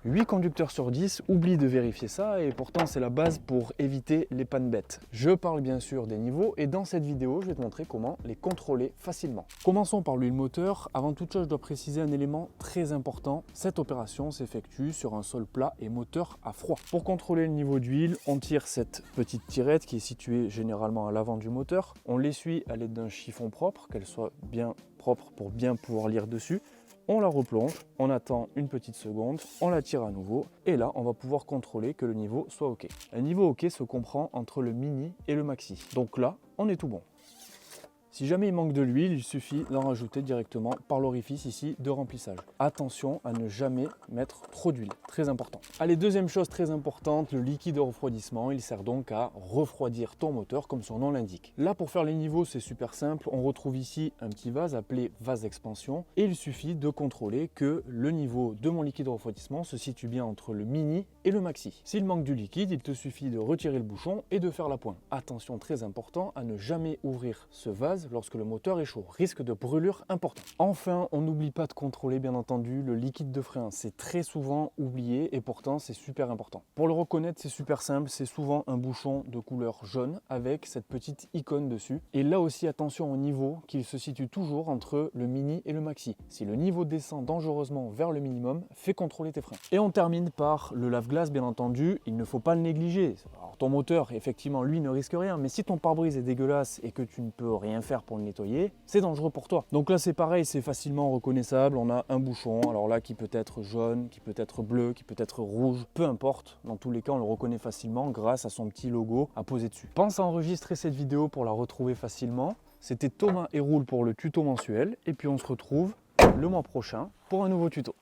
8 conducteurs sur 10 oublient de vérifier ça et pourtant c'est la base pour éviter les pannes bêtes. Je parle bien sûr des niveaux et dans cette vidéo je vais te montrer comment les contrôler facilement. Commençons par l'huile moteur. Avant toute chose je dois préciser un élément très important. Cette opération s'effectue sur un sol plat et moteur à froid. Pour contrôler le niveau d'huile, on tire cette petite tirette qui est située généralement à l'avant du moteur. On l'essuie à l'aide d'un chiffon propre, qu'elle soit bien propre pour bien pouvoir lire dessus. On la replonge, on attend une petite seconde, on la tire à nouveau et là on va pouvoir contrôler que le niveau soit OK. Un niveau OK se comprend entre le mini et le maxi. Donc là, on est tout bon. Si jamais il manque de l'huile, il suffit d'en rajouter directement par l'orifice ici de remplissage. Attention à ne jamais mettre trop d'huile, très important. Allez, deuxième chose très importante, le liquide de refroidissement. Il sert donc à refroidir ton moteur comme son nom l'indique. Là pour faire les niveaux c'est super simple, on retrouve ici un petit vase appelé vase d'expansion et il suffit de contrôler que le niveau de mon liquide de refroidissement se situe bien entre le mini et le maxi. S'il manque du liquide, il te suffit de retirer le bouchon et de faire la pointe. Attention très important à ne jamais ouvrir ce vase lorsque le moteur est chaud, risque de brûlure important. Enfin, on n'oublie pas de contrôler bien entendu le liquide de frein, c'est très souvent oublié et pourtant c'est super important. Pour le reconnaître c'est super simple, c'est souvent un bouchon de couleur jaune avec cette petite icône dessus. Et là aussi attention au niveau qu'il se situe toujours entre le mini et le maxi. Si le niveau descend dangereusement vers le minimum, fais contrôler tes freins. Et on termine par le lave-glace bien entendu, il ne faut pas le négliger. Alors ton moteur effectivement lui ne risque rien, mais si ton pare-brise est dégueulasse et que tu ne peux rien faire pour le nettoyer, c'est dangereux pour toi. Donc là c'est pareil, c'est facilement reconnaissable, on a un bouchon, alors là qui peut être jaune, qui peut être bleu, qui peut être rouge, peu importe, dans tous les cas on le reconnaît facilement grâce à son petit logo à poser dessus. Pense à enregistrer cette vidéo pour la retrouver facilement. C'était Thomas Héroul pour le tuto mensuel et puis on se retrouve le mois prochain pour un nouveau tuto.